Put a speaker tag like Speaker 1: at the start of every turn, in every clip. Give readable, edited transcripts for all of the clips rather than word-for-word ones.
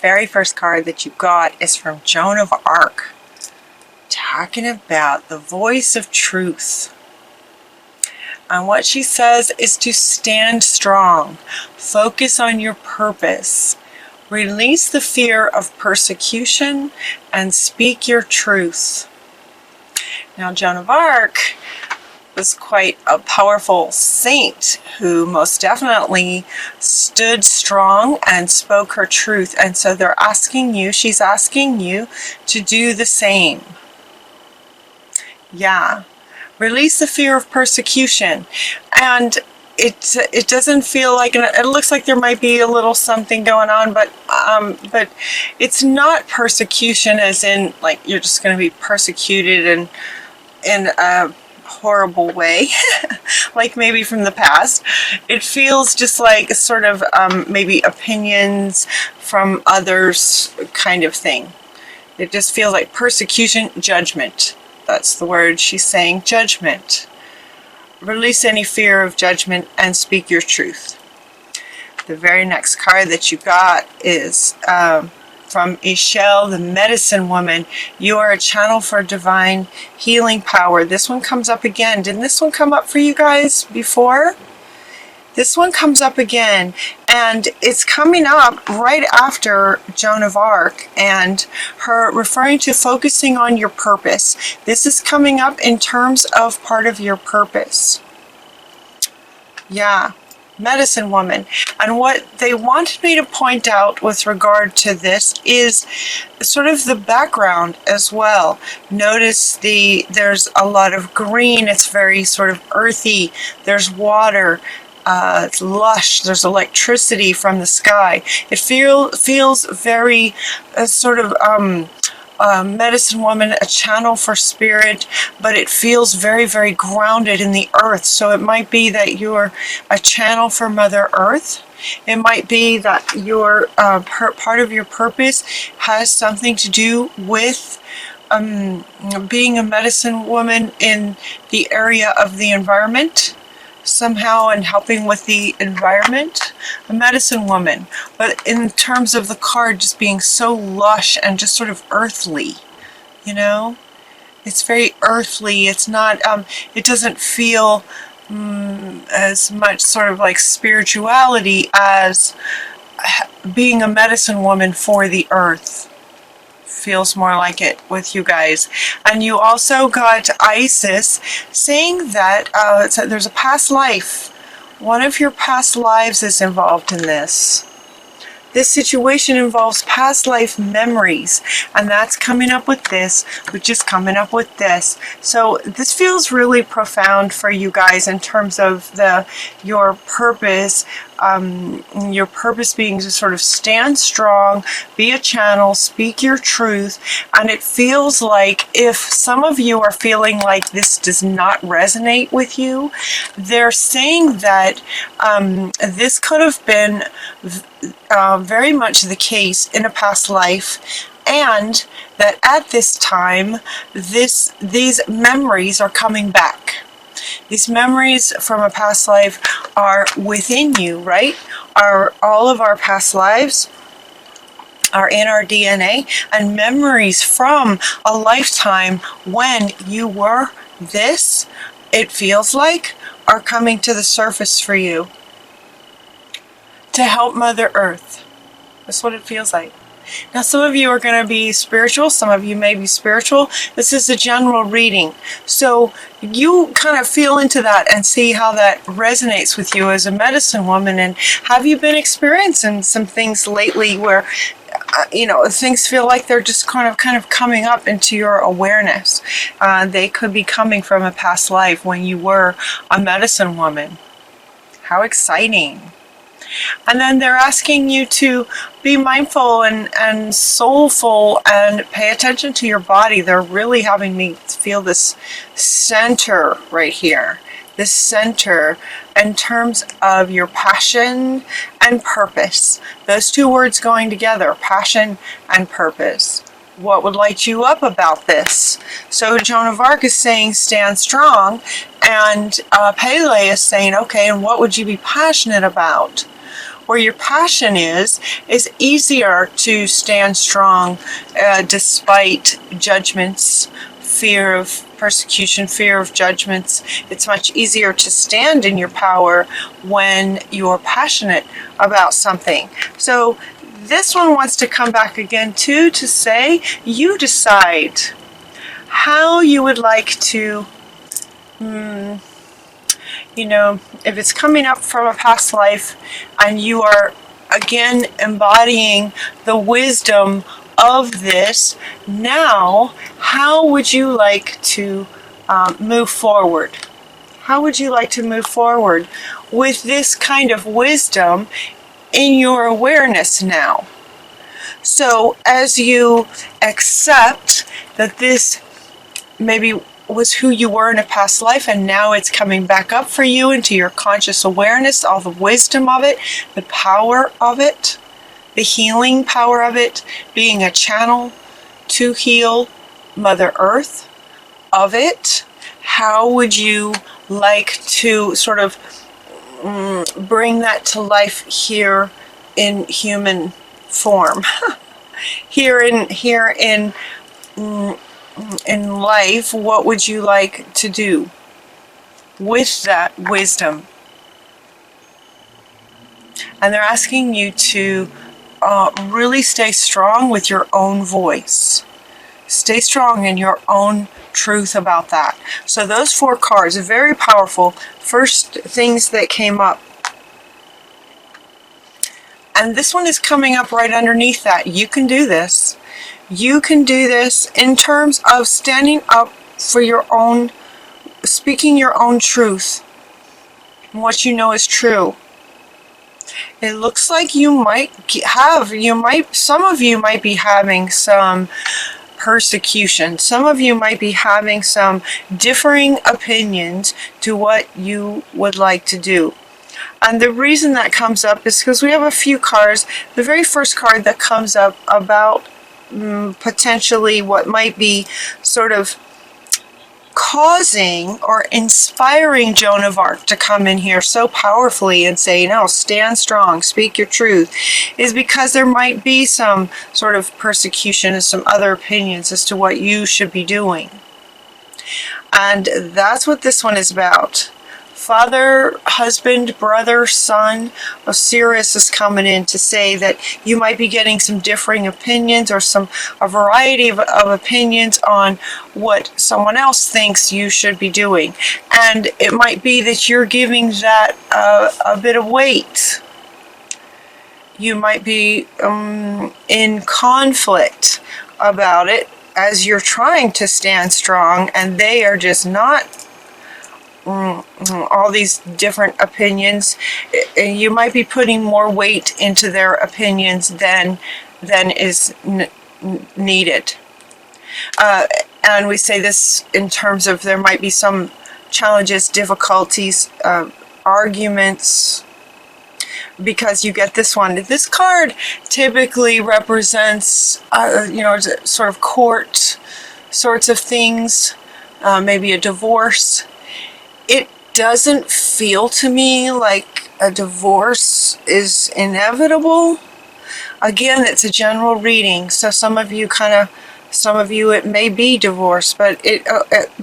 Speaker 1: very first card that you got is from Joan of Arc, talking about the voice of truth. And what she says is to stand strong, focus on your purpose, release the fear of persecution, and speak your truth. Now, Joan of Arc was quite a powerful saint who most definitely stood strong and spoke her truth. And so she's asking you to do the same. Yeah. Release the fear of persecution. And it doesn't feel like, and it looks like there might be a little something going on, but it's not persecution as in like you're just going to be persecuted and in a horrible way, like maybe from the past. It feels just like sort of maybe opinions from others kind of thing. It just feels like persecution, judgment. That's the word she's saying, judgment. Release any fear of judgment and speak your truth. The very next card that you got is from Ishel, the medicine woman. You are a channel for divine healing power. This one comes up again. Didn't this one come up for you guys before? This one comes up again, and it's coming up right after Joan of Arc and her referring to focusing on your purpose. This is coming up in terms of part of your purpose. Yeah. Medicine woman. And what they wanted me to point out with regard to this is sort of the background as well. Notice there's a lot of green. It's very sort of earthy. There's water. It's lush. There's electricity from the sky. It feels very sort of medicine woman, a channel for spirit, but it feels very, very grounded in the earth. So it might be that you're a channel for Mother Earth. It might be that your part of your purpose has something to do with being a medicine woman in the area of the environment somehow, and helping with the environment. A medicine woman, but in terms of the card just being so lush and just sort of earthly, you know, it's very earthly. It's not it doesn't feel as much sort of like spirituality as being a medicine woman for the earth. Feels more like it with you guys. And you also got Isis saying that there's a past life. One of your past lives is involved in this. This situation involves past life memories, and that's coming up with this, which is coming up with this. So this feels really profound for you guys in terms of your purpose. Your purpose being to sort of stand strong, be a channel, speak your truth. And it feels like if some of you are feeling like this does not resonate with you, they're saying that this could have been very much the case in a past life, and that at this time these memories are coming back. These memories from a past life are within you, right? All of our past lives are in our DNA, and memories from a lifetime when you were this, it feels like, are coming to the surface for you to help Mother Earth. That's what it feels like. Now, some of you are going to be spiritual. Some of you may be spiritual. This is a general reading. So you kind of feel into that and see how that resonates with you as a medicine woman. And have you been experiencing some things lately where, things feel like they're just kind of coming up into your awareness? They could be coming from a past life when you were a medicine woman. How exciting. And then they're asking you to be mindful and soulful and pay attention to your body. They're really having me feel this center right here. This center in terms of your passion and purpose. Those two words going together, passion and purpose. What would light you up about this? So Joan of Arc is saying stand strong, and Pele is saying, okay, and what would you be passionate about? where your passion is easier to stand strong despite judgments, fear of persecution, fear of judgments. It's much easier to stand in your power when you're passionate about something. So this one wants to come back again too, to say you decide how you would like to, if it's coming up from a past life and you are again embodying the wisdom of this, now how would you like to move forward? How would you like to move forward with this kind of wisdom in your awareness now? So as you accept that this maybe was who you were in a past life, and now it's coming back up for you into your conscious awareness, all the wisdom of it, the power of it, the healing power of it, being a channel to heal Mother Earth of it, how would you like to sort of bring that to life here in human form? here in life, what would you like to do with that wisdom? And they're asking you to really stay strong with your own voice. Stay strong in your own truth about that. So those 4 cards are very powerful. First things that came up. And this one is coming up right underneath that. You can do this. You can do this in terms of standing up for your own, speaking your own truth, what you know is true. It looks like some of you might be having some persecution. Some of you might be having some differing opinions to what you would like to do. And the reason that comes up is because we have a few cards. The very first card that comes up about potentially what might be sort of causing or inspiring Joan of Arc to come in here so powerfully and say, stand strong, speak your truth, is because there might be some sort of persecution and some other opinions as to what you should be doing. And that's what this one is about. Father, husband, brother, son, Osiris is coming in to say that you might be getting some differing opinions or a variety of opinions on what someone else thinks you should be doing. And it might be that you're giving that a bit of weight. You might be in conflict about it as you're trying to stand strong, and they are just not. All these different opinions. You might be putting more weight into their opinions than is needed. And we say this in terms of there might be some challenges, difficulties, arguments, because you get this one. This card typically represents, sort of court sorts of things, maybe a divorce. It doesn't feel to me like a divorce is inevitable. Again, it's a general reading, so some of you it may be divorce, but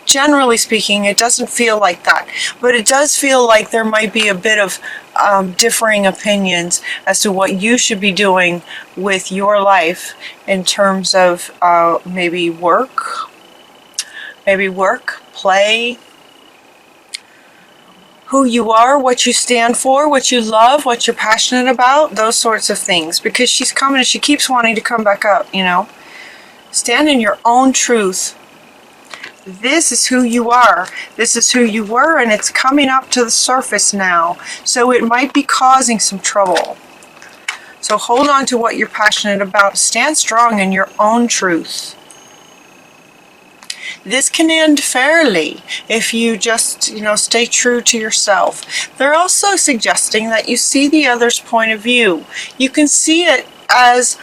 Speaker 1: generally speaking, it doesn't feel like that. But it does feel like there might be a bit of differing opinions as to what you should be doing with your life in terms of maybe work, play, who you are, what you stand for, what you love, what you're passionate about, those sorts of things. Because she's coming and she keeps wanting to come back up, Stand in your own truth. This is who you are. This is who you were, and it's coming up to the surface now. So it might be causing some trouble. So hold on to what you're passionate about. Stand strong in your own truth. This can end fairly if you just, stay true to yourself. They're also suggesting that you see the other's point of view. You can see it as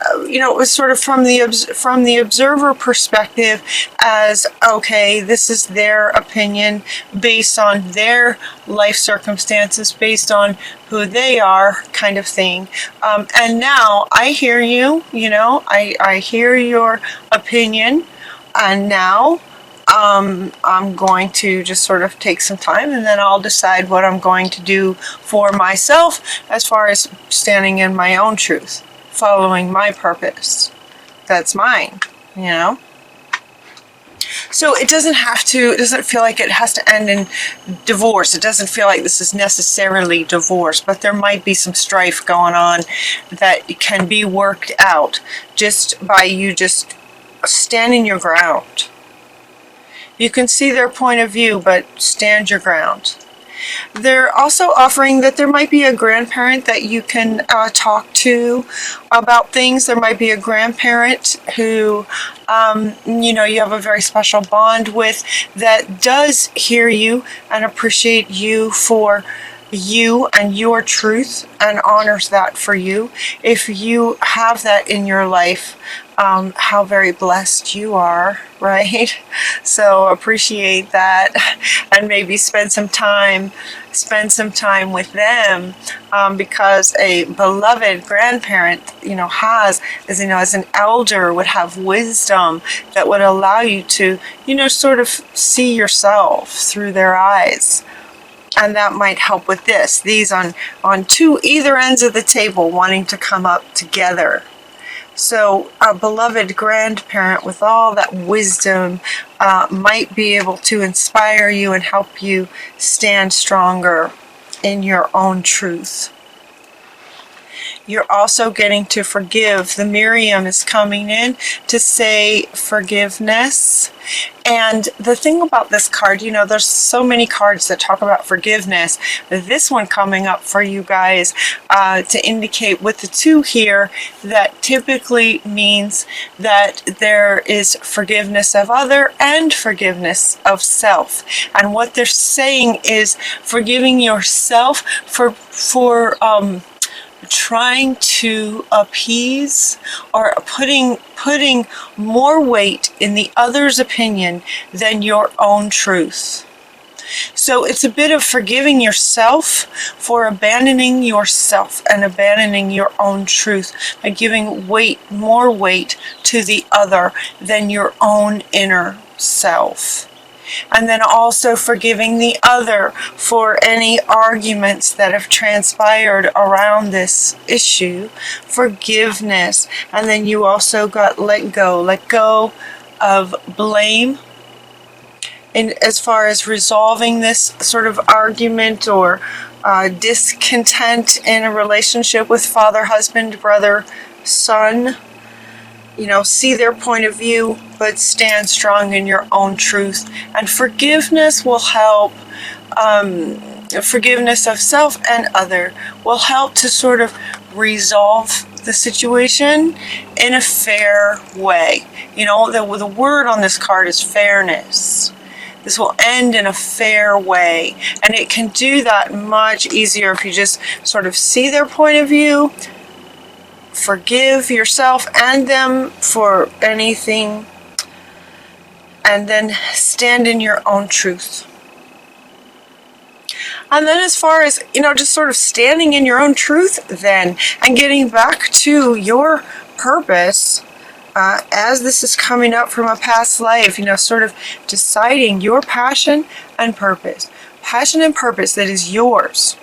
Speaker 1: it was sort of from the observer perspective as, okay, this is their opinion based on their life circumstances, based on who they are, kind of thing. And now I hear you, I hear your opinion, and now I'm going to just sort of take some time, and then I'll decide what I'm going to do for myself as far as standing in my own truth, following my purpose. That's mine, So it doesn't feel like it has to end in divorce. It doesn't feel like this is necessarily divorce, but there might be some strife going on that can be worked out just by you just standing your ground. You can see their point of view, but stand your ground. They're also offering that there might be a grandparent that you can talk to about things. There might be a grandparent who, you have a very special bond with, that does hear you and appreciate you for you and your truth and honors that for you. If you have that in your life, how very blessed you are, right? So appreciate that, and maybe spend some time with them, because a beloved grandparent, has, as an elder, would have wisdom that would allow you to, sort of see yourself through their eyes. And that might help with this. These on either ends of the table wanting to come up together. So a beloved grandparent with all that wisdom might be able to inspire you and help you stand stronger in your own truth. You're also getting to forgive. The Miriam is coming in to say forgiveness. And the thing about this card, there's so many cards that talk about forgiveness. This one coming up for you guys to indicate with the 2 here, that typically means that there is forgiveness of other and forgiveness of self. And what they're saying is forgiving yourself for trying to appease or putting more weight in the other's opinion than your own truth. So it's a bit of forgiving yourself for abandoning yourself and abandoning your own truth by giving more weight to the other than your own inner self. And then also forgiving the other for any arguments that have transpired around this issue. Forgiveness. And then you also got let go of blame. And as far as resolving this sort of argument or discontent in a relationship with father, husband, brother, son. See their point of view, but stand strong in your own truth. And forgiveness will help, forgiveness of self and other will help to sort of resolve the situation in a fair way. The word on this card is fairness. This will end in a fair way. And it can do that much easier if you just sort of see their point of view, forgive yourself and them for anything, and then stand in your own truth. And then as far as, just sort of standing in your own truth then, and getting back to your purpose, as this is coming up from a past life, sort of deciding your passion and purpose. Passion and purpose that is yours.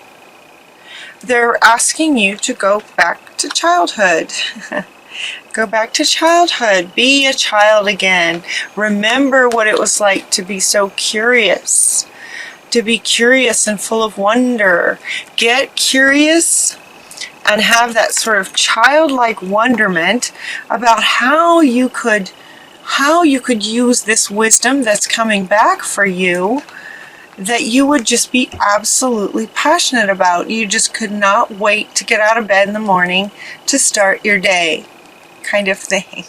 Speaker 1: They're asking you to go back to childhood. Go back to childhood. Be a child again. Remember what it was like to be so curious. To be curious and full of wonder. Get curious and have that sort of childlike wonderment about how you could use this wisdom that's coming back for you, that you would just be absolutely passionate about. You just could not wait to get out of bed in the morning to start your day, kind of thing.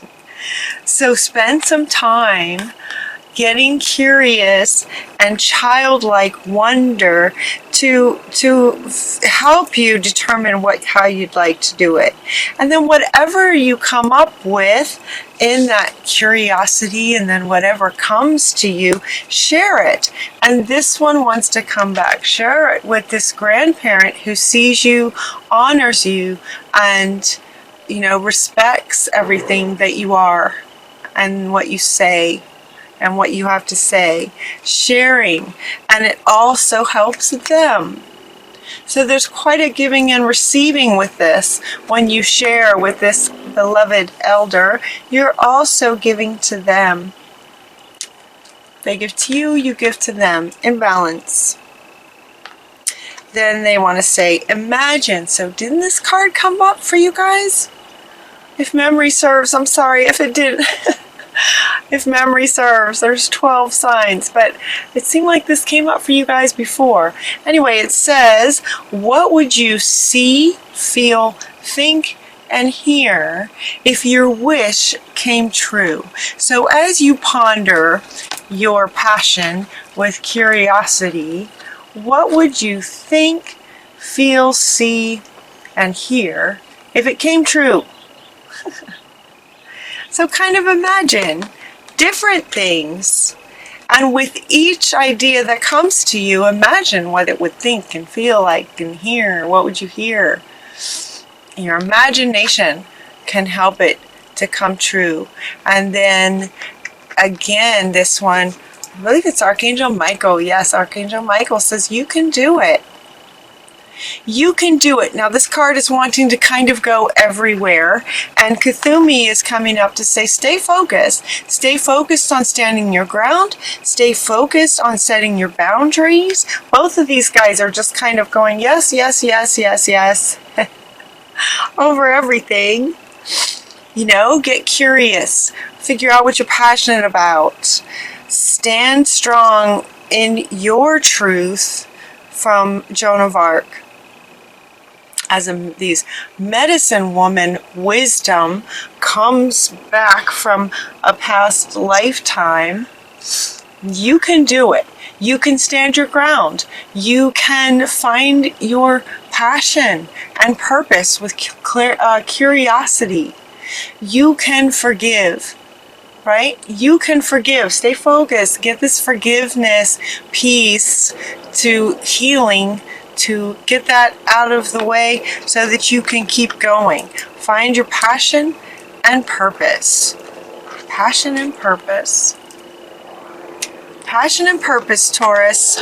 Speaker 1: So spend some time getting curious and childlike wonder to help you determine how you'd like to do it. And then whatever you come up with in that curiosity, and then whatever comes to you, share it. And this one wants to come back. Share it with this grandparent who sees you, honors you, and respects everything that you are and what you say and what you have to say. Sharing, and it also helps them. So there's quite a giving and receiving with this. When you share with this beloved elder, you're also giving to them. They give to you, you give to them, in balance. Then they want to say, imagine. So didn't this card come up for you guys? If memory serves, I'm sorry if it didn't. If memory serves, there's 12 signs, but it seemed like this came up for you guys before. Anyway, it says, what would you see, feel, think, and hear if your wish came true? So as you ponder your passion with curiosity, what would you think, feel, see, and hear if it came true? So kind of imagine different things, and with each idea that comes to you, imagine what it would think and feel like and hear. What would you hear? Your imagination can help it to come true. And then again, this one, I believe it's Archangel Michael. Yes, Archangel Michael says you can do it. You can do it. Now this card is wanting to kind of go everywhere, and Kuthumi is coming up to say stay focused. Stay focused on standing your ground. Stay focused on setting your boundaries. Both of these guys are just kind of going yes, yes, yes, yes, yes over everything. Get curious. Figure out what you're passionate about. Stand strong in your truth from Joan of Arc. As these medicine woman wisdom comes back from a past lifetime, you can do it. You can stand your ground. You can find your passion and purpose with curiosity. You can forgive, right? You can forgive. Stay focused. Get this forgiveness piece to healing, to get that out of the way so that you can keep going. Find your passion and purpose. Passion and purpose. Passion and purpose, Taurus.